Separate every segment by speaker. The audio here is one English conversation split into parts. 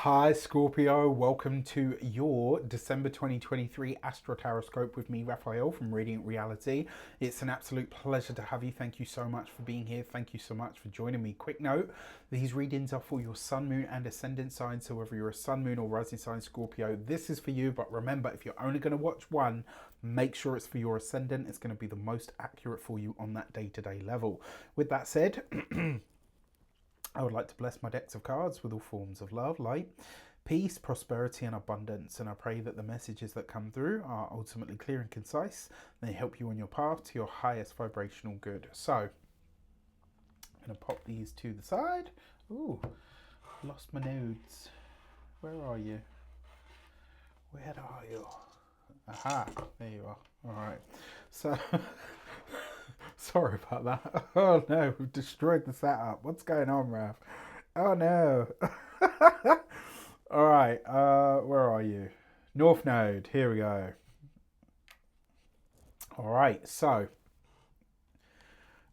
Speaker 1: Hi Scorpio, welcome to your December 2023 Astro-Tarotscope with me, Raphael from Radiant Reality. It's an absolute pleasure to have you. Thank you so much for being here. Thank you so much for joining me. Quick note, these readings are for your sun, moon and ascendant sign. So whether you're a sun, moon or rising sign Scorpio, this is for you. But remember, if you're only going to watch one, make sure it's for your ascendant. It's going to be the most accurate for you on that day-to-day level. With that said, I would like to bless my decks of cards with all forms of love, light, peace, prosperity and abundance. And I pray that the messages that come through are ultimately clear and concise. They help you on your path to your highest vibrational good. So, I'm going to pop these to the side. Ooh, lost my nodes. Where are you? Where are you? Aha, there you are. All right. So... Sorry about that. Oh no, we've destroyed the setup. What's going on, Raph? Oh no. All right, where are you? North Node, here we go. All right, so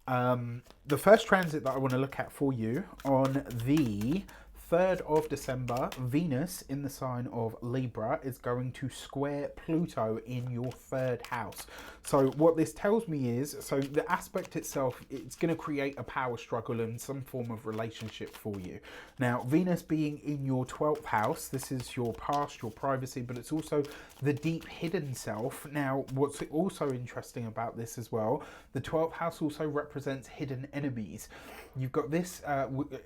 Speaker 1: the first transit that I want to look at for you on the 3rd of December, Venus in the sign of Libra is going to square Pluto in your 3rd house. So what this tells me is, so the aspect itself, it's going to create a power struggle and some form of relationship for you. Now, Venus being in your 12th house, this is your past, your privacy, but it's also the deep hidden self. Now, what's also interesting about this as well, the 12th house also represents hidden enemies. You've got this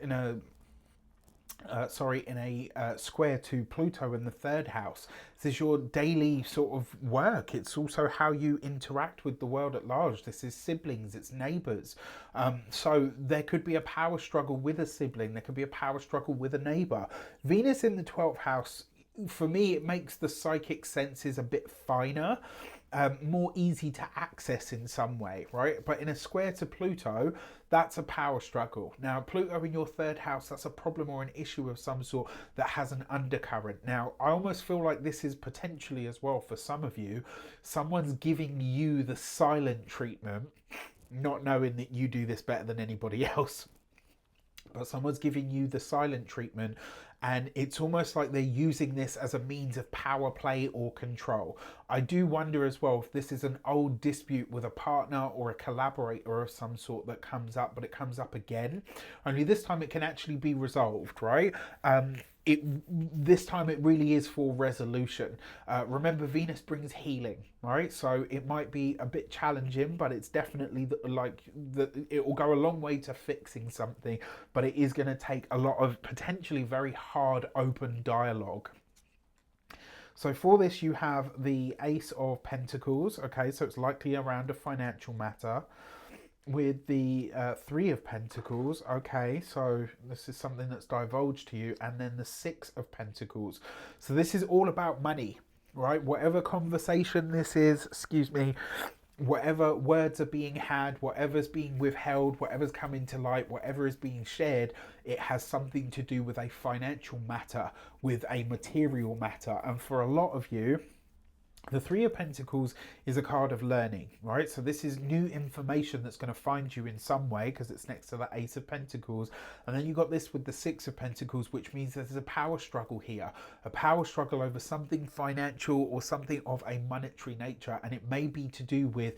Speaker 1: in a square to Pluto in the 3rd house. This is your daily sort of work. It's also how you interact with the world at large. This is siblings, it's neighbours. So there could be a power struggle with a sibling. There could be a power struggle with a neighbour. Venus in the 12th house, for me, it makes the psychic senses a bit finer. More easy to access in some way, right? But in a square to Pluto, that's a power struggle. Now, Pluto in your 3rd house, that's a problem or an issue of some sort that has an undercurrent. Now, I almost feel like this is potentially as well for some of you, someone's giving you the silent treatment, not knowing that you do this better than anybody else. But someone's giving you the silent treatment, and it's almost like they're using this as a means of power play or control. I do wonder as well if this is an old dispute with a partner or a collaborator of some sort that comes up, but it comes up again. Only this time it can actually be resolved, right? This time it really is for resolution. Remember, Venus brings healing, right? So it might be a bit challenging, but it's definitely it will go a long way to fixing something, but it is going to take a lot of potentially very hard open dialogue. So for this, you have the Ace of Pentacles. Okay, so it's likely around a financial matter. With the 3 of Pentacles, okay, so this is something that's divulged to you, and then the 6 of Pentacles. So this is all about money, right? Whatever conversation this is, excuse me, whatever words are being had, whatever's being withheld, whatever's coming to light, whatever is being shared, it has something to do with a financial matter, with a material matter. And for a lot of you, the 3 of Pentacles is a card of learning, right? So this is new information that's going to find you in some way because it's next to the Ace of Pentacles. And then you got this with the 6 of Pentacles, which means there's a power struggle here, a power struggle over something financial or something of a monetary nature. And it may be to do with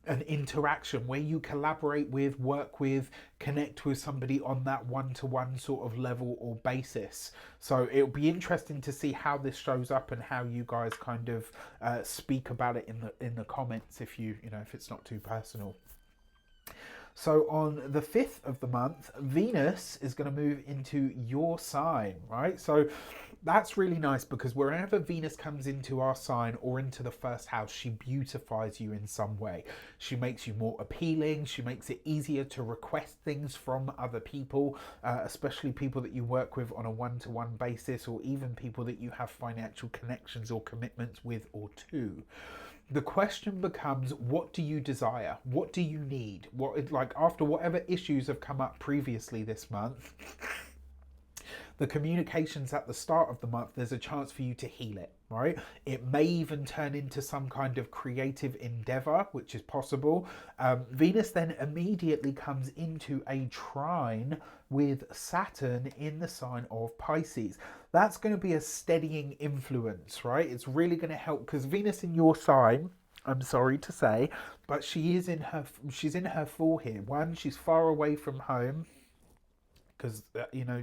Speaker 1: an interaction where you collaborate with, work with, connect with somebody on that one-to-one sort of level or basis. So it'll be interesting to see how this shows up and how you guys kind of speak about it in the comments if if it's not too personal. So on the 5th of the month, Venus is going to move into your sign, right? So that's really nice because wherever Venus comes into our sign or into the 1st house, she beautifies you in some way. She makes you more appealing. She makes it easier to request things from other people, especially people that you work with on a one-to-one basis, or even people that you have financial connections or commitments with or to. The question becomes, what do you desire? What do you need? After whatever issues have come up previously this month, the communications at the start of the month, there's a chance for you to heal it, right? It may even turn into some kind of creative endeavor, which is possible. Venus then immediately comes into a trine with Saturn in the sign of Pisces. That's going to be a steadying influence, right? It's really going to help because Venus in your sign, I'm sorry to say, but she's in her fall here. One, she's far away from home because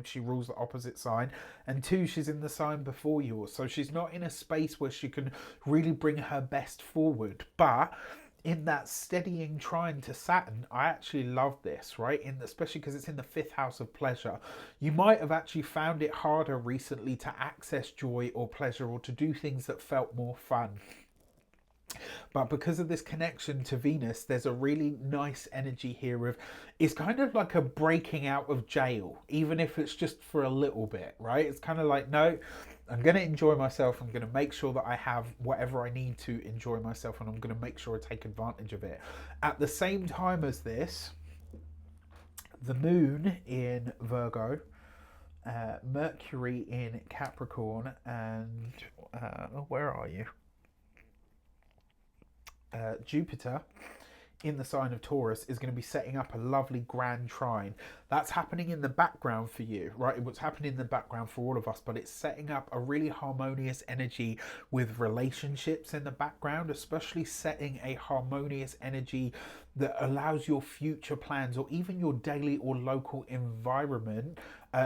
Speaker 1: she rules the opposite sign, and two, she's in the sign before yours, so she's not in a space where she can really bring her best forward. But in that steadying trine to Saturn, I actually love this, right? Especially because it's in the 5th house of pleasure. You might have actually found it harder recently to access joy or pleasure or to do things that felt more fun. But because of this connection to Venus, there's a really nice energy here of, it's kind of like a breaking out of jail, even if it's just for a little bit, right? It's kind of like, no, I'm going to enjoy myself. I'm going to make sure that I have whatever I need to enjoy myself, and I'm going to make sure I take advantage of it. At the same time as this, the moon in Virgo, Mercury in Capricorn, and where are you? Jupiter in the sign of Taurus is going to be setting up a lovely grand trine. That's happening in the background for you, right? What's happening in the background for all of us, but it's setting up a really harmonious energy with relationships in the background, especially setting a harmonious energy that allows your future plans or even your daily or local environment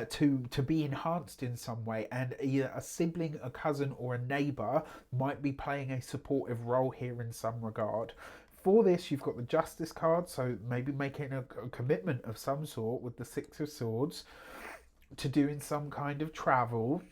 Speaker 1: to be enhanced in some way. And either a sibling, a cousin, or a neighbor might be playing a supportive role here in some regard. For this, you've got the Justice card, so maybe making a commitment of some sort with the 6 of Swords to doing some kind of travel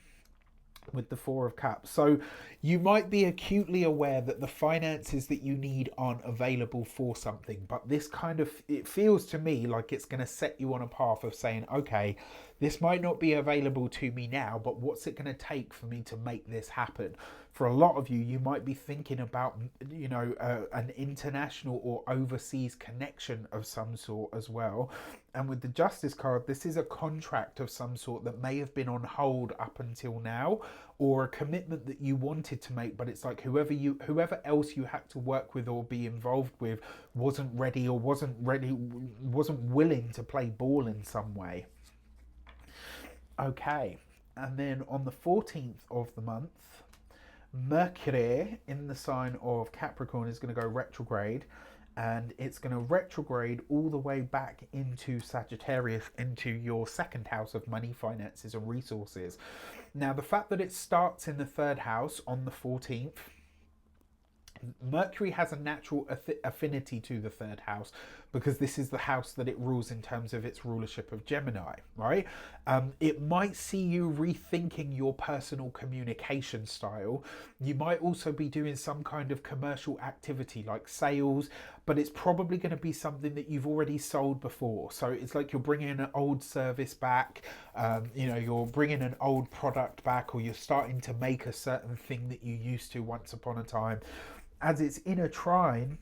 Speaker 1: with the 4 of Cups. So you might be acutely aware that the finances that you need aren't available for something, but this kind of, it feels to me like it's going to set you on a path of saying, okay, this might not be available to me now, but what's it going to take for me to make this happen? For a lot of you, you might be thinking about, an international or overseas connection of some sort as well. And with the Justice card, this is a contract of some sort that may have been on hold up until now, or a commitment that you wanted to make, but it's like whoever else you had to work with or be involved with wasn't ready or wasn't willing to play ball in some way. Okay, and then on the 14th of the month, Mercury in the sign of Capricorn is going to go retrograde, and it's going to retrograde all the way back into Sagittarius, into your 2nd house of money, finances, and resources. Now, the fact that it starts in the 3rd house on the 14th, Mercury has a natural affinity to the 3rd house because this is the house that it rules in terms of its rulership of Gemini, right? It might see you rethinking your personal communication style. You might also be doing some kind of commercial activity like sales, but it's probably going to be something that you've already sold before. So it's like you're bringing an old service back, you're bringing an old product back, or you're starting to make a certain thing that you used to once upon a time. As it's in a trine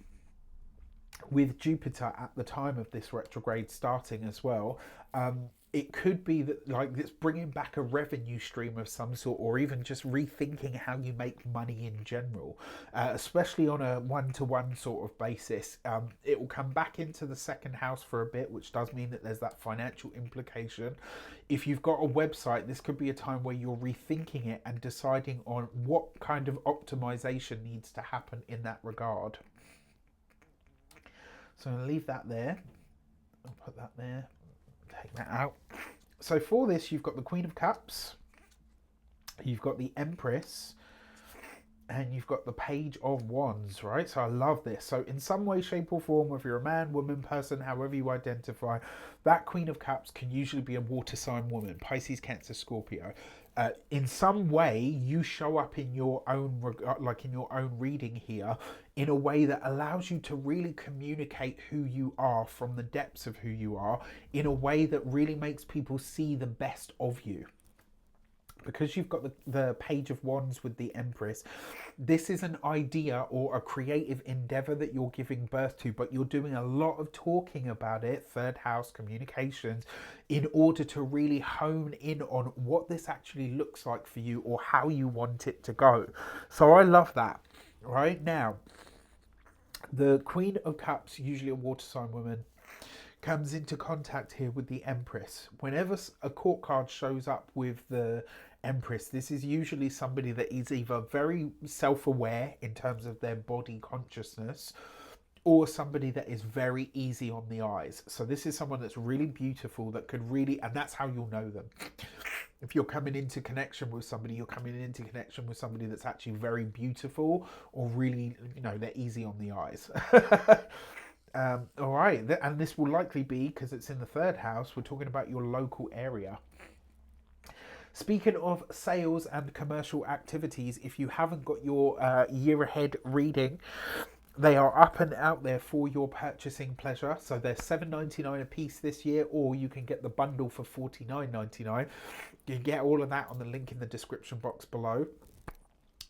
Speaker 1: with Jupiter at the time of this retrograde starting as well, it could be that like it's bringing back a revenue stream of some sort, or even just rethinking how you make money in general, especially on a one-to-one sort of basis. It will come back into the 2nd house for a bit, which does mean that there's that financial implication. If you've got a website, this could be a time where you're rethinking it and deciding on what kind of optimization needs to happen in that regard. So I'm going to leave that there. I'll put that there. Take that out. So for this, you've got the Queen of Cups, you've got the Empress, and you've got the Page of Wands, right? So I love this. So in some way, shape or form, whether you're a man, woman, person, however you identify, that Queen of Cups can usually be a water sign woman, Pisces, Cancer, Scorpio. In some way, you show up in your own, like in your own reading here, in a way that allows you to really communicate who you are from the depths of who you are, in a way that really makes people see the best of you. because you've got the Page of Wands with the Empress, this is an idea or a creative endeavor that you're giving birth to, but you're doing a lot of talking about it, third house communications, in order to really hone in on what this actually looks like for you or how you want it to go. So I love that. Right now, the Queen of Cups, usually a water sign woman, comes into contact here with the Empress. Whenever a court card shows up with the Empress, this is usually somebody that is either very self-aware in terms of their body consciousness, or somebody that is very easy on the eyes. So this is someone that's really beautiful, that could really, and that's how you'll know them. If you're coming into connection with somebody, you're coming into connection with somebody that's actually very beautiful, or really, you know, they're easy on the eyes. All right, and this will likely be, because it's in the third house, we're talking about your local area. Speaking of sales and commercial activities, if you haven't got your year ahead reading, they are up and out there for your purchasing pleasure. So they're $7.99 a piece this year, or you can get the bundle for $49.99. You can get all of that on the link in the description box below.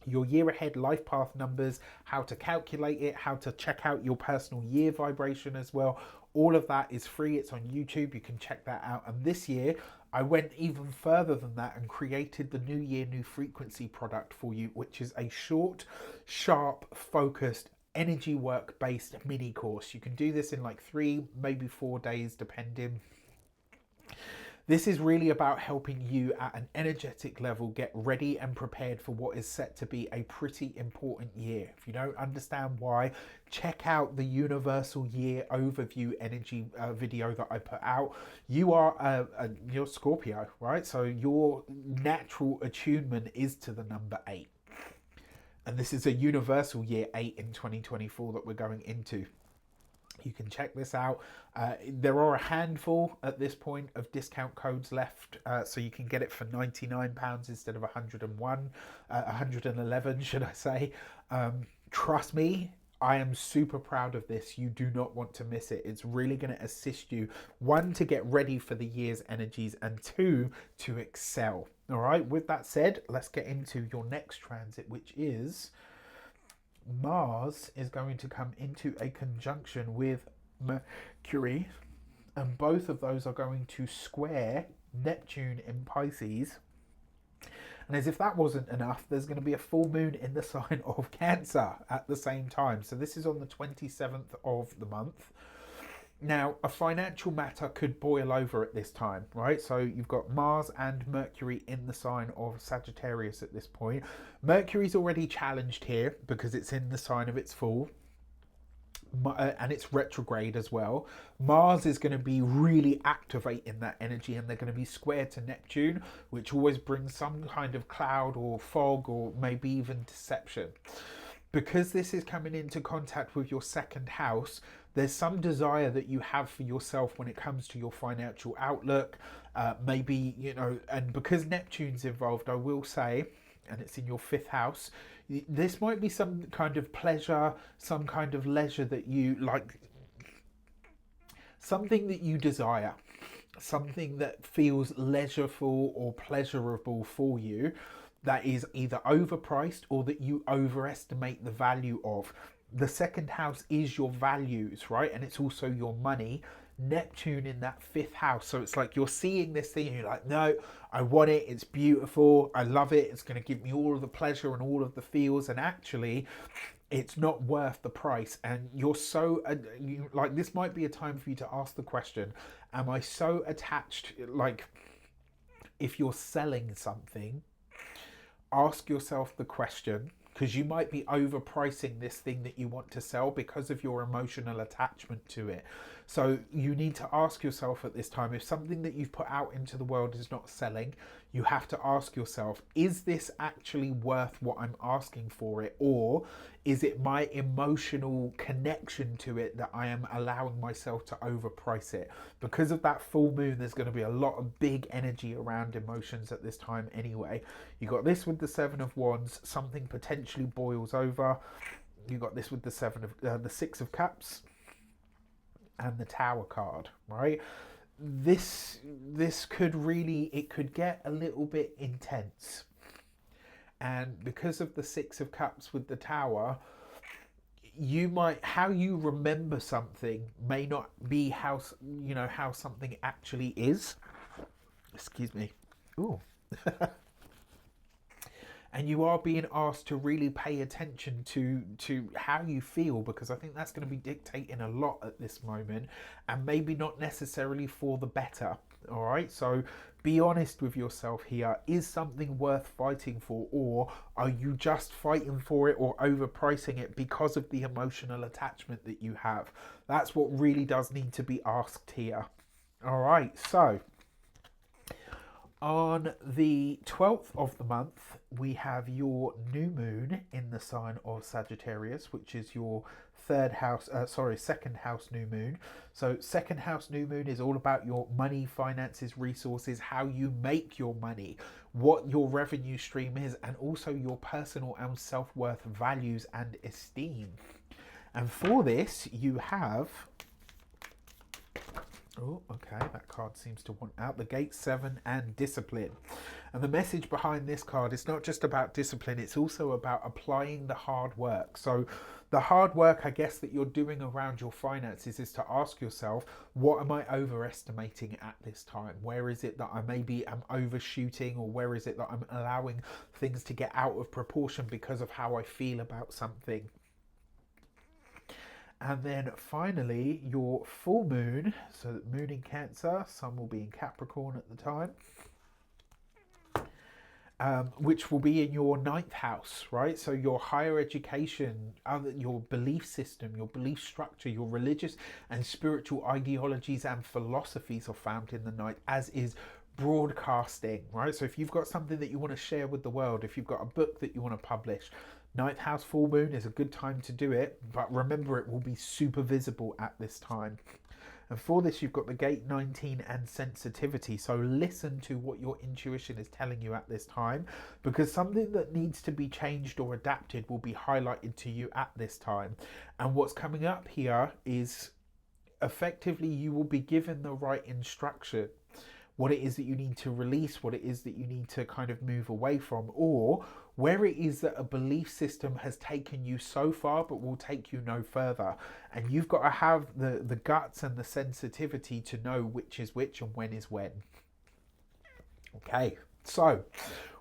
Speaker 1: Your year ahead life path numbers, how to calculate it, how to check out your personal year vibration as well. All of that is free. It's on YouTube. You can check that out. And this year, I went even further than that and created the New Year, New Frequency product for you, which is a short, sharp, focused, energy work based mini course. You can do this in like 3, maybe 4 days, depending. This is really about helping you at an energetic level get ready and prepared for what is set to be a pretty important year. If you don't understand why, check out the Universal Year Overview energy video that I put out. You are you're Scorpio, right? So your natural attunement is to the number 8. And this is a universal year 8 in 2024 that we're going into. You can check this out. There are a handful at this point of discount codes left, so you can get it for £99 instead of 111, should I say. Trust me, I am super proud of this. You do not want to miss it. It's really going to assist you, 1, to get ready for the year's energies, and 2, to excel. All right, with that said, let's get into your next transit, which is Mars is going to come into a conjunction with Mercury, and both of those are going to square Neptune in Pisces. And as if that wasn't enough, there's going to be a full moon in the sign of Cancer at the same time. So this is on the 27th of the month. Now, a financial matter could boil over at this time, right? So you've got Mars and Mercury in the sign of Sagittarius at this point. Mercury's already challenged here because it's in the sign of its fall. And it's retrograde as well. Mars is going to be really activating that energy, and they're going to be squared to Neptune, which always brings some kind of cloud or fog or maybe even deception. Because this is coming into contact with your second house, there's some desire that you have for yourself when it comes to your financial outlook. Maybe, you know, and because Neptune's involved, I will say, and it's in your 5th house, this might be some kind of pleasure, some kind of leisure that you like, something that you desire, something that feels leisureful or pleasurable for you, that is either overpriced or that you overestimate the value of. The second house is your values, right? And it's also your money. Neptune in that 5th house. So it's like you're seeing this thing and you're like, no, I want it. It's beautiful. I love it. It's going to give me all of the pleasure and all of the feels. And actually, it's not worth the price. And you're so, like, this might be a time for you to ask the question, am I so attached? Like, if you're selling something, ask yourself the question, because you might be overpricing this thing that you want to sell because of your emotional attachment to it. So you need to ask yourself at this time, if something that you've put out into the world is not selling, you have to ask yourself, is this actually worth what I'm asking for it? Or is it my emotional connection to it that I am allowing myself to overprice it? Because of that full moon, there's going to be a lot of big energy around emotions at this time anyway. You got this with the 7 of Wands, something potentially boils over. You got this with the 6 of Cups and the Tower card, right? this could really, it could get a little bit intense. And because of the Six of Cups with the Tower, you might, how you remember something may not be how, you know, how something actually is. Excuse me. Ooh. And you are being asked to really pay attention to how you feel, because I think that's going to be dictating a lot at this moment, and maybe not necessarily for the better. All right, so be honest with yourself here. Is something worth fighting for, or are you just fighting for it or overpricing it because of the emotional attachment that you have? That's what really does need to be asked here. All right, so on the 12th of the month, we have your new moon in the sign of Sagittarius, which is your second house new moon. So second house new moon is all about your money, finances, resources, how you make your money, what your revenue stream is, and also your personal and self-worth values and esteem. And for this, you have, oh, okay, that card seems to want out. The Gate 7 and Discipline. And the message behind this card is not just about discipline, it's also about applying the hard work. So the hard work, I guess, that you're doing around your finances is to ask yourself, what am I overestimating at this time? Where is it that I maybe am overshooting, or where is it that I'm allowing things to get out of proportion because of how I feel about something? And then finally, your full moon, so moon in Cancer, sun will be in Capricorn at the time, which will be in your 9th house, right? So your higher education, your belief system, your belief structure, your religious and spiritual ideologies and philosophies are found in the 9th, as is broadcasting, right? So if you've got something that you want to share with the world, if you've got a book that you want to publish, 9th house full moon is a good time to do it, but remember, it will be super visible at this time. And for this, you've got the Gate 19 and sensitivity. So listen to what your intuition is telling you at this time, because something that needs to be changed or adapted will be highlighted to you at this time. And what's coming up here is effectively you will be given the right instruction, what it is that you need to release, what it is that you need to kind of move away from, or where it is that a belief system has taken you so far but will take you no further. And you've got to have the guts and the sensitivity to know which is which and when is when. Okay, so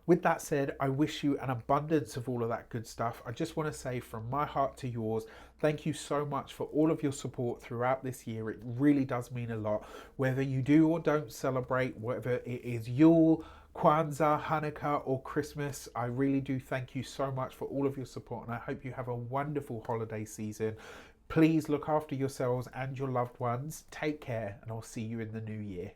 Speaker 1: with that said, I wish you an abundance of all of that good stuff. I just want to say from my heart to yours, thank you so much for all of your support throughout this year. It really does mean a lot. Whether you do or don't celebrate, whether it is Yule, Kwanzaa, Hanukkah or Christmas, I really do thank you so much for all of your support, and I hope you have a wonderful holiday season. Please look after yourselves and your loved ones. Take care, and I'll see you in the new year.